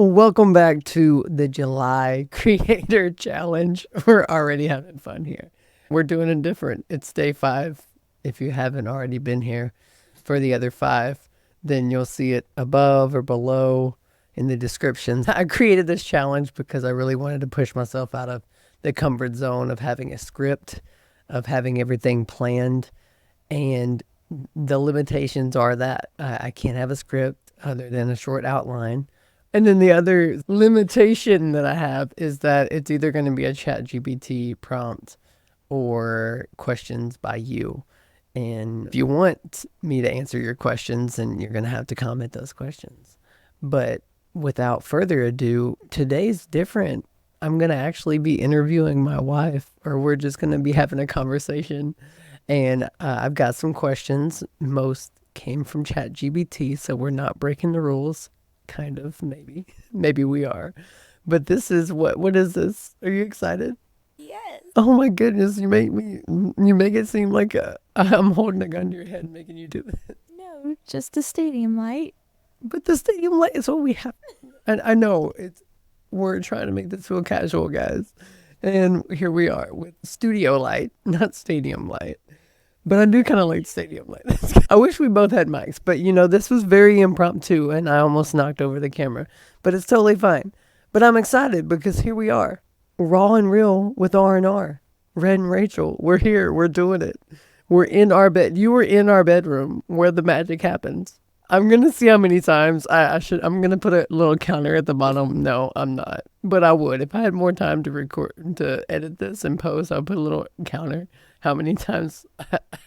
Welcome back to the July Creator Challenge. We're already having fun here. We're doing it different. It's day 5. If you haven't already been here for the other 5, then you'll see it above or below in the descriptions. I created this challenge because I really wanted to push myself out of the comfort zone of having a script, of having everything planned. And the limitations are that I can't have a script other than a short outline. And then the other limitation that I have is that it's either going to be a ChatGPT prompt or questions by you. And if you want me to answer your questions, then you're going to have to comment those questions. But without further ado, today's different. I'm going to actually be interviewing my wife, or we're just going to be having a conversation. And I've got some questions. Most came from ChatGPT, so we're not breaking the rules. Kind of, maybe. Maybe we are. But this is what is this? Are you excited? Yes. Oh my goodness, you make it seem like I'm holding a gun to your head and making you do it. No, just a stadium light. But the stadium light is what we have. And I know we're trying to make this feel casual, guys. And here we are with studio light, not stadium light. But I do kind of like stadium light. I wish we both had mics, but this was very impromptu and I almost knocked over the camera. But it's totally fine. But I'm excited because here we are, raw and real with R&R. Red and Rachel, we're here, we're doing it. We're in our bed. You were in our bedroom where the magic happens. I'm going to see how many times I'm going to put a little counter at the bottom. No, I'm not. But I would. If I had more time to edit this and post, I'll put a little counter. How many times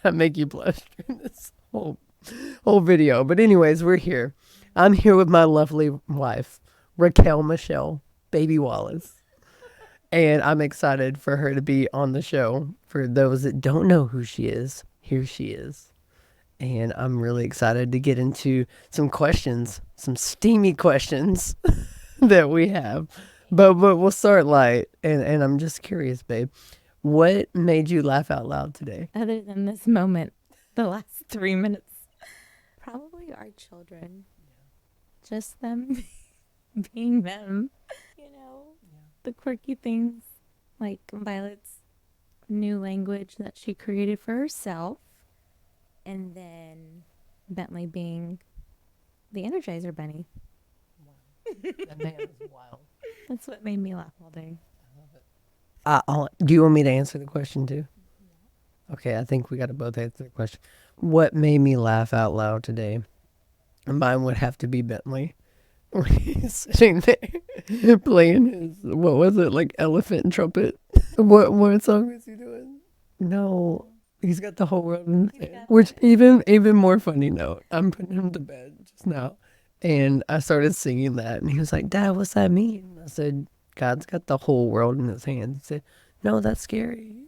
I make you blush during this whole video. But anyways, we're here. I'm here with my lovely wife, Raquel Michelle, Baby Wallace. And I'm excited for her to be on the show. For those that don't know who she is, here she is. And I'm really excited to get into some questions, some steamy questions that we have. But we'll start light. And I'm just curious, babe. What made you laugh out loud today? Other than this moment, the last 3 minutes. Probably our children. Just them being them. The quirky things like Violet's new language that she created for herself. And then Bentley being the Energizer Bunny. Wow. That man is wild. That's what made me laugh all day. Do you want me to answer the question too? Okay, I think we got to both answer the question. What made me laugh out loud today? Mine would have to be Bentley. When he's sitting there playing his, what was it, like elephant trumpet? What song is he doing? No, he's got the whole world in his hand. Which even more funny note, I'm putting him to bed just now. And I started singing that. And he was like, Dad, what's that mean? I said, God's got the whole world in his hands. He said, no, that's scary.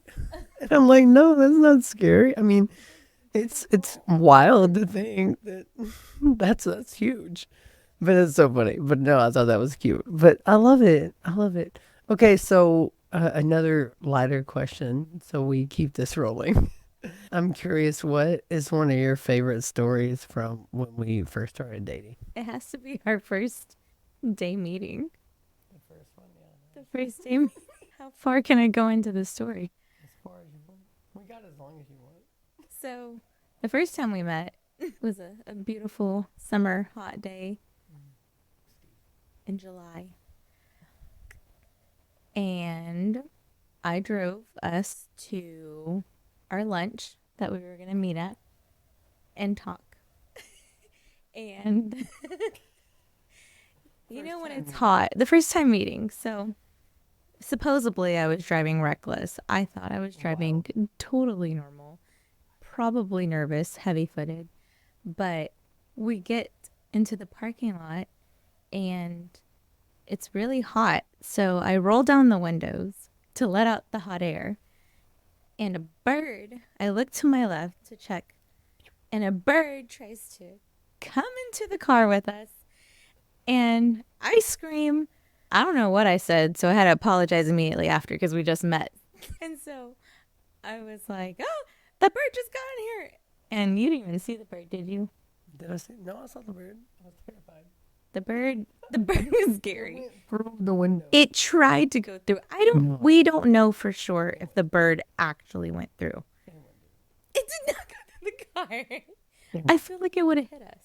And I'm like, no, that's not scary. I mean, it's wild to think that's huge. But it's so funny. But no, I thought that was cute. But I love it. I love it. Okay, so another lighter question. So we keep this rolling. I'm curious, what is one of your favorite stories from when we first started dating? It has to be our first day meeting. The first one, yeah. The first day meeting. How far can I go into the story? As far as you want. We got as long as you want. So, the first time we met was a beautiful summer hot day in July. And I drove us to our lunch that we were going to meet at and talk. And when it's hot, the first time meeting. So supposedly I was driving reckless. I thought I was driving totally normal, probably nervous, heavy-footed. But we get into the parking lot and it's really hot. So I roll down the windows to let out the hot air. And a bird, I look to my left to check, and a bird tries to come into the car with us. And I scream. I don't know what I said, so I had to apologize immediately after because we just met. And so I was like, oh, the bird just got in here. And you didn't even see the bird, did you? Did I see? No, I saw the bird. I was terrified. The bird was scary. Through the window. It tried to go through. We don't know for sure if the bird actually went through. It did not go through the car. I feel like it would have hit us.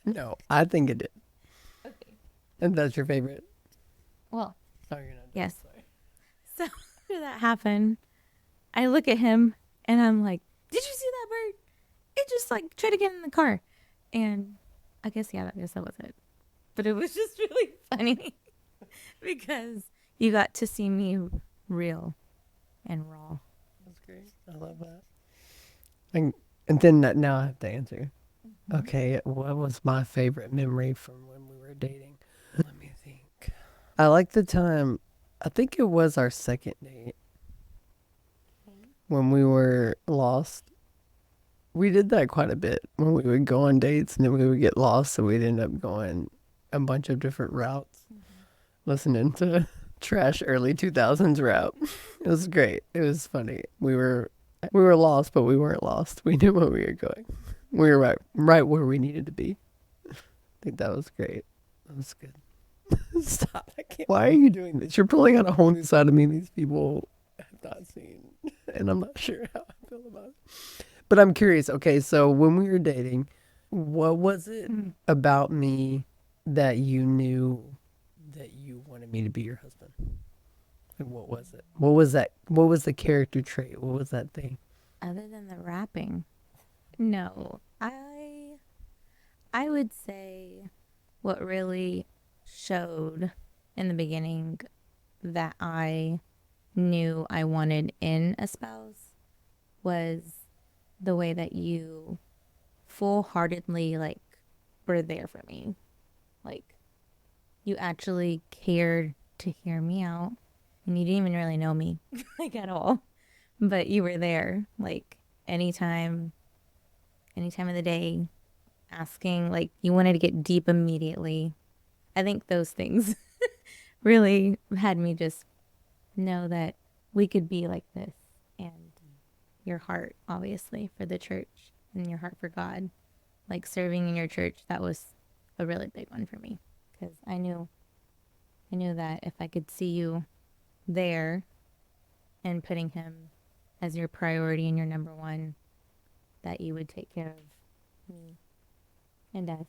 No, I think it did. Okay. And that's your favorite? Well, Oh, you're not. yes. Sorry. So after that happened, I look at him and I'm like, "Did you see that bird? It just like tried to get in the car." And I guess that was it. But it was just really funny because you got to see me real and raw. That's great. I love that. And then now I have to answer. Okay, what was my favorite memory from when we were dating? Let me think. I like the time, I think it was our second date when we were lost. We did that quite a bit when we would go on dates and then we would get lost, so we'd end up going a bunch of different routes, listening to trash early 2000s rap. It was great. It was funny. We were lost, but we weren't lost. We knew where we were going. We were right where we needed to be. I think that was great. That was good. Stop. I can't. Why are you doing this? You're pulling out a whole new side of me these people have not seen. And I'm not sure how I feel about it. But I'm curious. Okay, so when we were dating, what was it about me that you knew that you wanted me to be your husband? Like, what was it? What was that? What was the character trait? What was that thing? Other than the rapping, no. I would say what really showed in the beginning that I knew I wanted in a spouse was the way that you full-heartedly like were there for me. Like you actually cared to hear me out and you didn't even really know me like at all. But you were there like anytime of the day, asking, like you wanted to get deep immediately. I think those things really had me just know that we could be like this. And your heart, obviously, for the church and your heart for God, like serving in your church, that was a really big one for me because I knew that if I could see you there and putting him as your priority and your number one, that you would take care of me and us,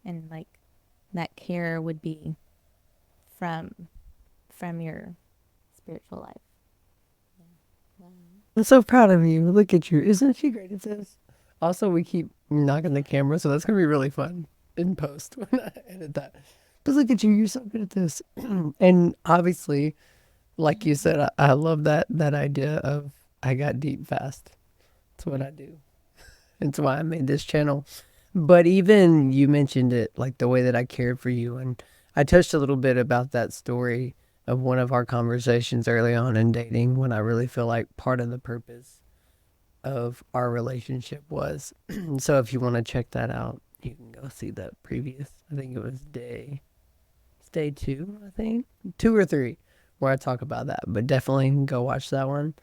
and like that care would be from your spiritual life. Wow. I'm so proud of you. Look at you. Isn't she great at this? Also, we keep knocking the camera, so that's going to be really fun in post when I edit that. But look at you. You're so good at this. And obviously, like you said, I love that idea of I got deep fast. That's what I do. It's why I made this channel. But even you mentioned it, like the way that I cared for you. And I touched a little bit about that story of one of our conversations early on in dating when I really feel like part of the purpose of our relationship was. So if you want to check that out, you can go see that previous. I think it was day 2, I think 2 or 3, where I talk about that. But definitely go watch that one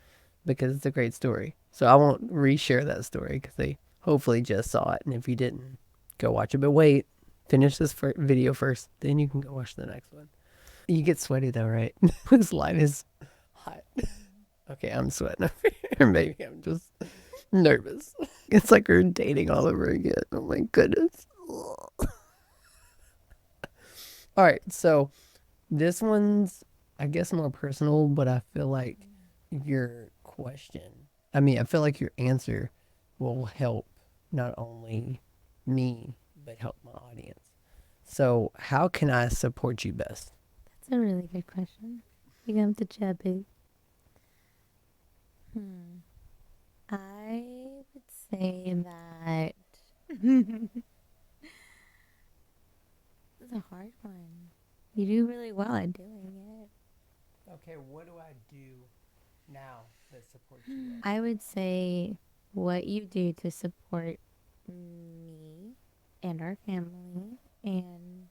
because it's a great story. So I won't reshare that story because they hopefully just saw it. And if you didn't, go watch it. But wait, finish this video first, then you can go watch the next one. You get sweaty though, right? This light is hot. Okay, I'm sweating over here. Maybe I'm just nervous. It's like we're dating all over again. Oh my goodness. All right, so this one's, I guess, more personal, but I feel like your I feel like your answer will help not only me, but help my audience. So, how can I support you best? That's a really good question. You're going to chat, babe. I would say that this is a hard one. You do really well at doing it. Okay, what do I do now that supports you? I would say what you do to support me and our family, and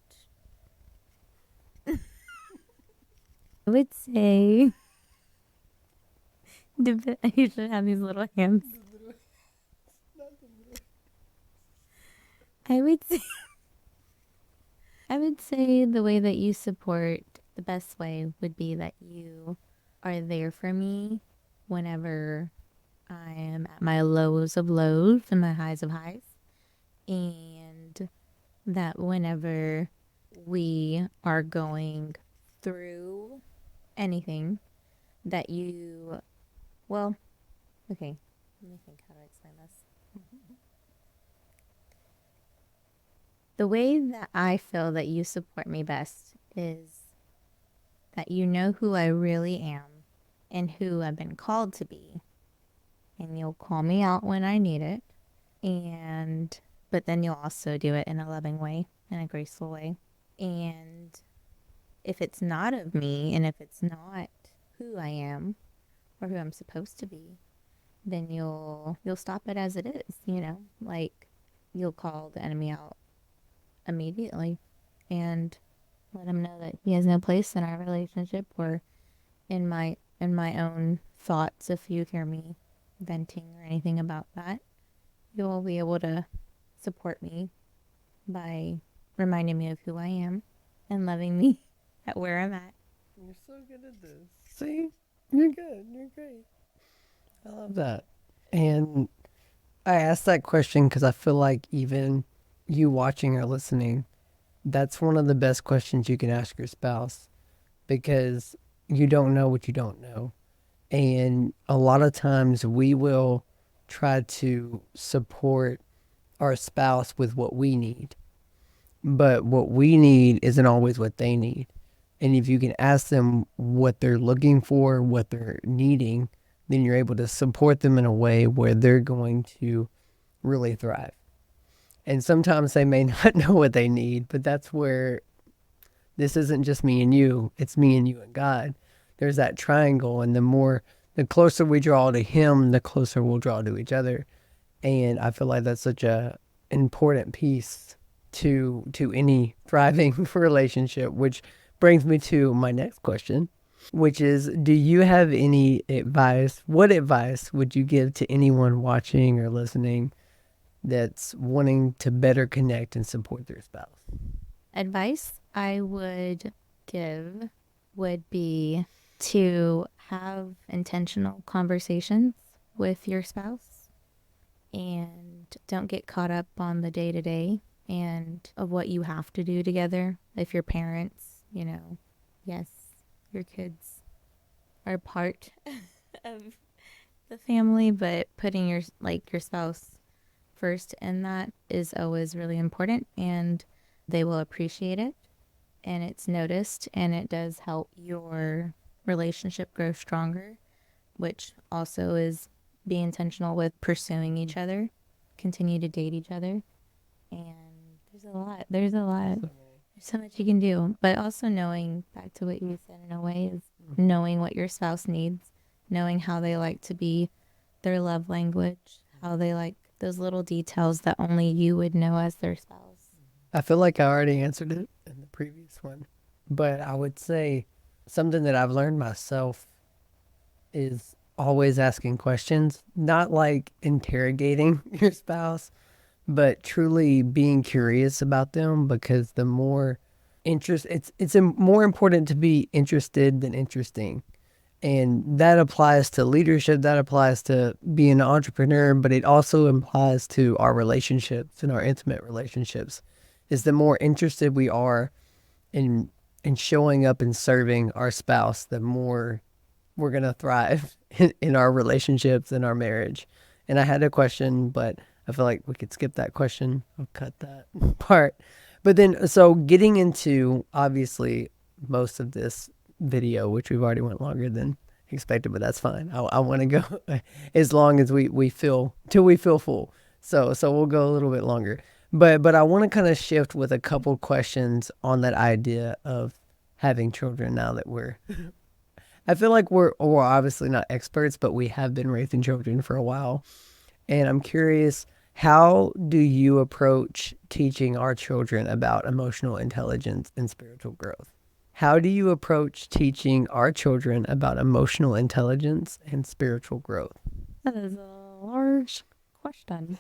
I would say you should have these little hands. I would say I would say the way that you support, the best way would be that you are there for me whenever I am at my lows of lows and my highs of highs. And that whenever we are going through anything, that you, well, okay, let me think how to explain this. The way that I feel that you support me best is that you know who I really am and who I've been called to be. And you'll call me out when I need it. And, but then you'll also do it in a loving way, in a graceful way. And if it's not of me and if it's not who I am or who I'm supposed to be, then you'll stop it as it is, you know? Like you'll call the enemy out immediately and let him know that he has no place in our relationship or in my own thoughts. If you hear me venting or anything about that, you'll be able to support me by reminding me of who I am and loving me at where I'm at. You're so good at this. See? You're good. You're great. I love that. And I asked that question because I feel like even you watching or listening, that's one of the best questions you can ask your spouse because you don't know what you don't know. And a lot of times we will try to support our spouse with what we need, but what we need isn't always what they need. And if you can ask them what they're looking for, what they're needing, then you're able to support them in a way where they're going to really thrive. And sometimes they may not know what they need, but that's where this isn't just me and you, it's me and you and God. There's that triangle, and the closer we draw to Him, the closer we'll draw to each other. And I feel like that's such a important piece to any thriving relationship, which brings me to my next question, which is, do you have any advice? What advice would you give to anyone watching or listening that's wanting to better connect and support their spouse? Advice I would give would be to have intentional conversations with your spouse and don't get caught up on the day to day and of what you have to do together. If you're parents, you know, yes, your kids are part of the family, but putting your spouse first in that is always really important and they will appreciate it and it's noticed and it does help your relationship grow stronger, which also is be intentional with pursuing each other, continue to date each other. And there's so much you can do, but also knowing, back to what you said in a way, is knowing what your spouse needs, knowing how they like to be, their love language, how they like those little details that only you would know as their spouse. I feel like I already answered it in the previous one, but I would say something that I've learned myself is always asking questions, not like interrogating your spouse, but truly being curious about them because the more interest, more important to be interested than interesting. And that applies to leadership, that applies to being an entrepreneur, but it also applies to our relationships and our intimate relationships. Is the more interested we are in showing up and serving our spouse, the more we're going to thrive in our relationships and our marriage. And I had a question, but I feel like we could skip that question. I'll cut that part. But then, so getting into obviously most of this video, which we've already went longer than expected, but that's fine. I want to go as long as we feel, till we feel full. So we'll go a little bit longer. But I want to kind of shift with a couple questions on that idea of having children now that I feel like we're obviously not experts, but we have been raising children for a while. And I'm curious, how do you approach teaching our children about emotional intelligence and spiritual growth? How do you approach teaching our children about emotional intelligence and spiritual growth? That is a large question.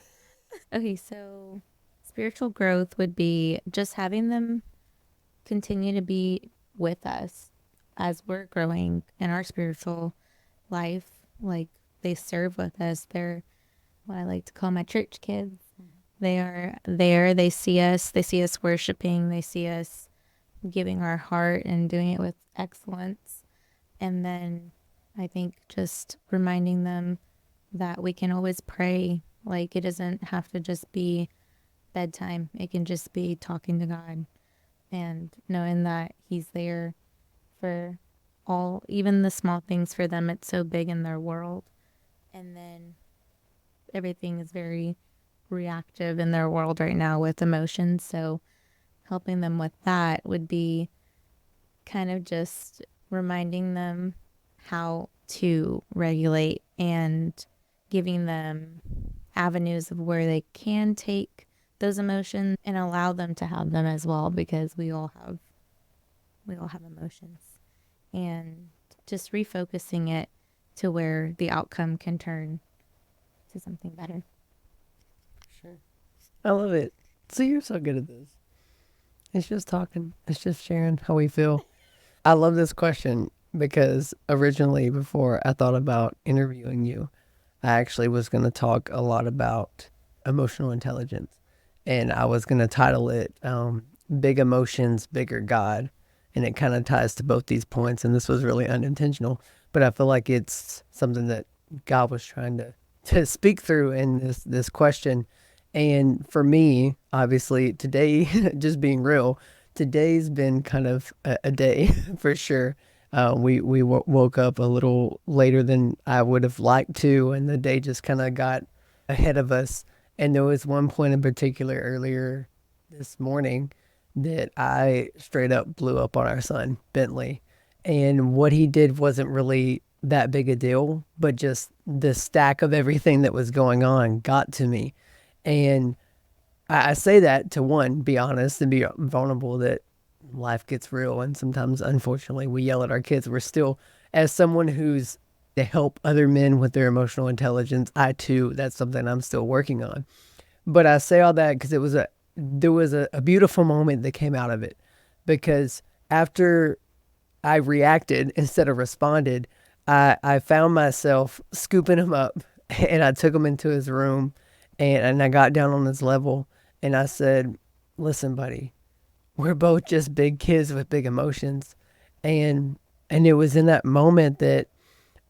Okay, so spiritual growth would be just having them continue to be with us as we're growing in our spiritual life. Like, they serve with us. They're what I like to call my church kids. They are there. They see us worshiping. They see us giving our heart and doing it with excellence. And then I think just reminding them that we can always pray. Like, it doesn't have to just be bedtime, it can just be talking to God and knowing that He's there for all, even the small things for them. It's so big in their world. And then everything is very reactive in their world right now with emotions. So helping them with that would be kind of just reminding them how to regulate and giving them avenues of where they can take those emotions and allow them to have them as well, because we all have emotions, and just refocusing it to where the outcome can turn to something better. Sure. I love it. So you're so good at this. It's just talking. It's just sharing how we feel. I love this question because originally, before I thought about interviewing you, I actually was going to talk a lot about emotional intelligence. And I was going to title it Big Emotions, Bigger God. And it kind of ties to both these points. And this was really unintentional. But I feel like it's something that God was trying to speak through in this question. And for me, obviously, today, just being real, today's been kind of a day for sure. We woke up a little later than I would have liked to, and the day just kind of got ahead of us. And there was one point in particular earlier this morning that I straight up blew up on our son, Bentley. And what he did wasn't really that big a deal, but just the stack of everything that was going on got to me. And I say that to, one, be honest and be vulnerable, that life gets real. And sometimes, unfortunately, we yell at our kids. We're still, as someone who's to help other men with their emotional intelligence, I too, that's something I'm still working on. But I say all that because there was a beautiful moment that came out of it. Because after I reacted instead of responded, I found myself scooping him up and I took him into his room and I got down on his level and I said, listen, buddy, we're both just big kids with big emotions. And it was in that moment that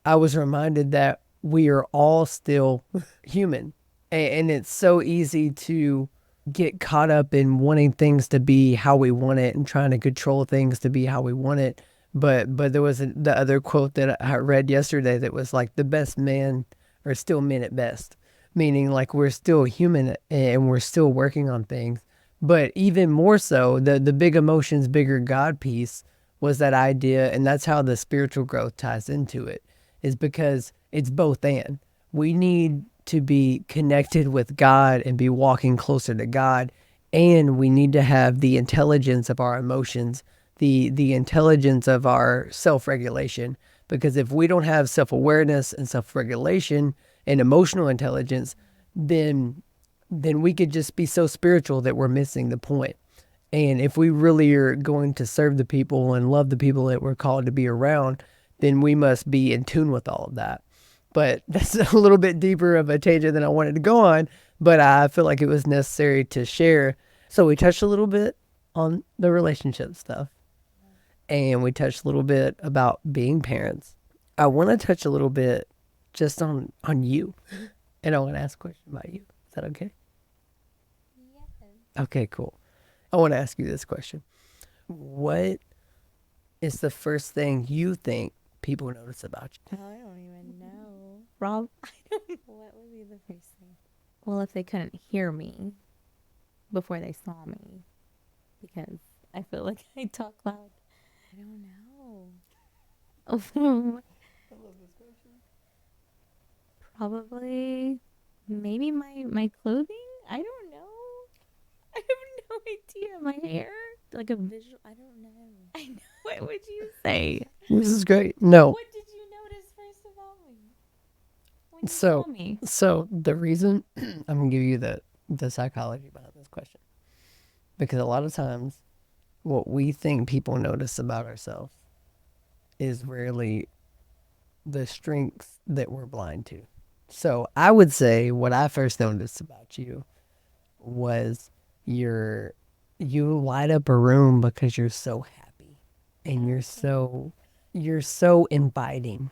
I was reminded that we are all still human. And it's so easy to get caught up in wanting things to be how we want it and trying to control things to be how we want it. But there was the other quote that I read yesterday that was like, the best men are still men at best, meaning like we're still human and we're still working on things. But even more so, the big emotions, bigger God piece was that idea, and that's how the spiritual growth ties into it, is because it's both and. We need to be connected with God and be walking closer to God, and we need to have the intelligence of our emotions, the intelligence of our self-regulation. Because if we don't have self-awareness and self-regulation and emotional intelligence, then we could just be so spiritual that we're missing the point. And if we really are going to serve the people and love the people that we're called to be around, then we must be in tune with all of that. But that's a little bit deeper of a tangent than I wanted to go on, but I feel like it was necessary to share. So we touched a little bit on the relationship stuff, and we touched a little bit about being parents. I want to touch a little bit just on you, and I want to ask a question about you. Is that okay? Yeah. Okay, cool. I want to ask you this question. What is the first thing you think people notice about you? Oh, I don't even know. Rob, I don't know. What would be the first thing? Well, if they couldn't hear me before they saw me, because I feel like I talk loud. I don't know. I love this question. Probably, maybe my clothing. I don't know. I have no idea. My hair, like a visual. I don't know. I know. What would you say? This is great. No. What did you notice first about me when you So, saw me? the reason I'm gonna give you the psychology behind this question, because a lot of times what we think people notice about ourselves is rarely the strengths that we're blind to. So I would say what I first noticed about you was your you light up a room because you're so happy and you're so inviting.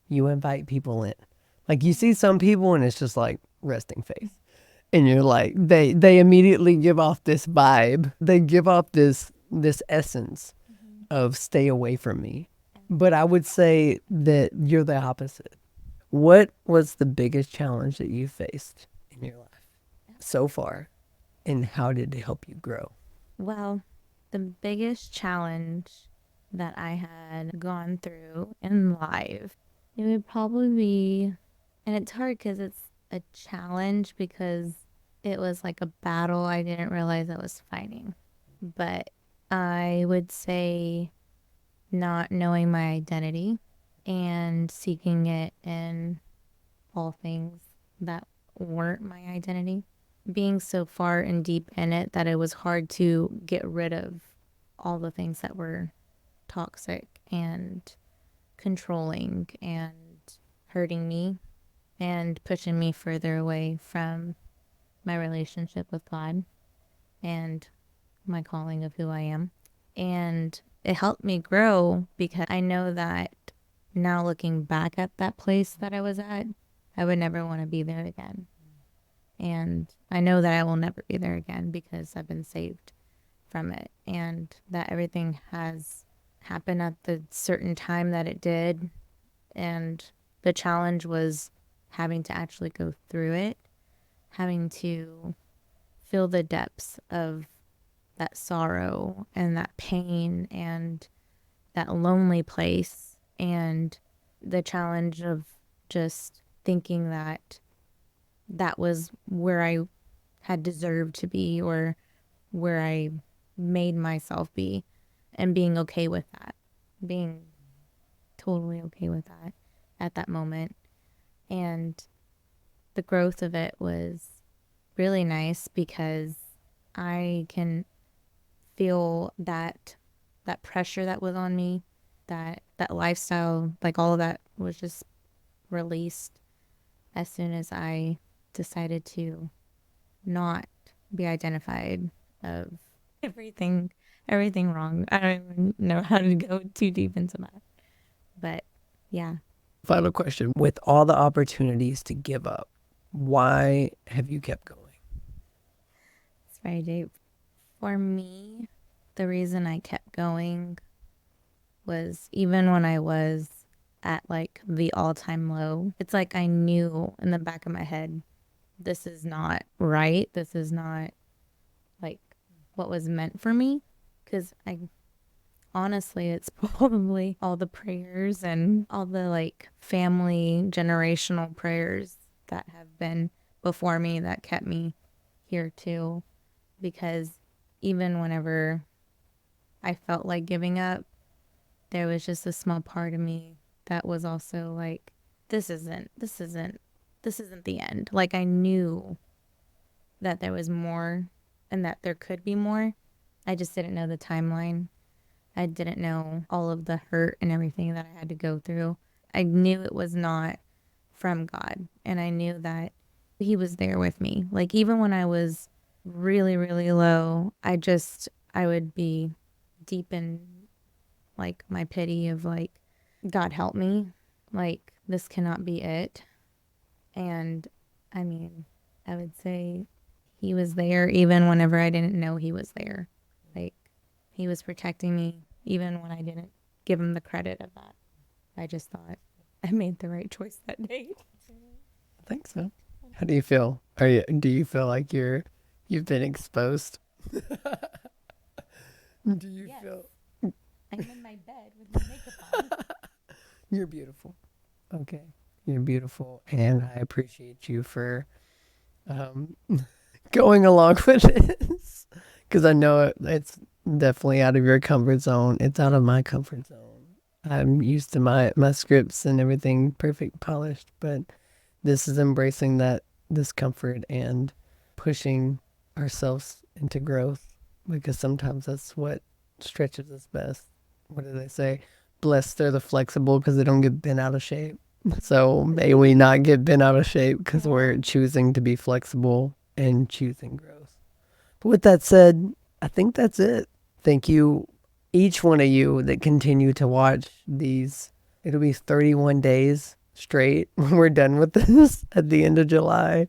You invite people in. Like you see some people and it's just like resting face. And you're like they immediately give off this vibe. They give off this essence of stay away from me. But I would say that you're the opposite. What was the biggest challenge that you faced in your life so far, and how did it help you grow? Well, the biggest challenge that I had gone through in life, it would probably be, and it's hard because it's a challenge because it was like a battle I didn't realize I was fighting. But I would say not knowing my identity and seeking it in all things that weren't my identity. Being so far and deep in it that it was hard to get rid of all the things that were toxic and controlling and hurting me and pushing me further away from my relationship with God and my calling of who I am. And it helped me grow because I know that now looking back at that place that I was at, I would never want to be there again. And I know that I will never be there again because I've been saved from it and that everything has happened at the certain time that it did. And the challenge was having to actually go through it, having to feel the depths of that sorrow and that pain and that lonely place and the challenge of just thinking that that was where I had deserved to be or where I made myself be and being okay with that, being totally okay with that at that moment. And the growth of it was really nice because I can feel that pressure that was on me, that lifestyle, like all of that was just released as soon as I decided to not be identified of everything everything wrong. I don't even know how to go too deep into that. But yeah. Final question. With all the opportunities to give up, why have you kept going? It's very deep. For me, the reason I kept going was even when I was at like the all-time low, it's like I knew in the back of my head, this is not right. This is not like what was meant for me. Because I honestly, it's probably all the prayers and all the like family generational prayers that have been before me that kept me here too. Because even whenever I felt like giving up, there was just a small part of me that was also like, this isn't the end. Like I knew that there was more and that there could be more. I just didn't know the timeline. I didn't know all of the hurt and everything that I had to go through. I knew it was not from God. And I knew that He was there with me. Like, even when I was really, really low, I would be deep in like my pity of like, God help me. Like, this cannot be it. And I mean, I would say He was there even whenever I didn't know He was there. Like, He was protecting me even when I didn't give Him the credit of that. I just thought I made the right choice that day. I think so. How do you feel? Do you feel like you've been exposed? Do you Yes. feel I'm in my bed with my makeup on. you're beautiful? Okay. You're beautiful, and I appreciate you for um, going along with this because I know it's definitely out of your comfort zone. It's out of my comfort zone. I'm used to my scripts and everything perfect, polished, but this is embracing that discomfort and pushing ourselves into growth because sometimes that's what stretches us best. What do they say? Blessed are the flexible because they don't get bent out of shape. So may we not get bent out of shape because we're choosing to be flexible and choosing growth. But with that said, I think that's it. Thank you, each one of you that continue to watch these. It'll be 31 days straight when we're done with this at the end of July.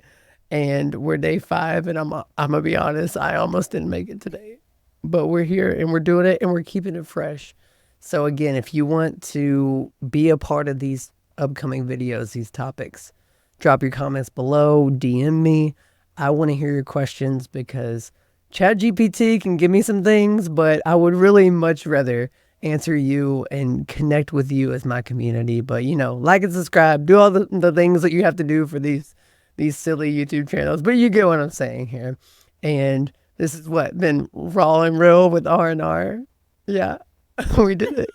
And we're day 5. And I'm going to be honest, I almost didn't make it today. But we're here and we're doing it and we're keeping it fresh. So again, if you want to be a part of these upcoming videos, these topics, drop your comments below, DM me. I want to hear your questions because ChatGPT can give me some things, but I would really much rather answer you and connect with you as my community. But like and subscribe, do all the things that you have to do for these silly YouTube channels. But you get what I'm saying here. And this is been raw and real with R&R. Yeah, we did it.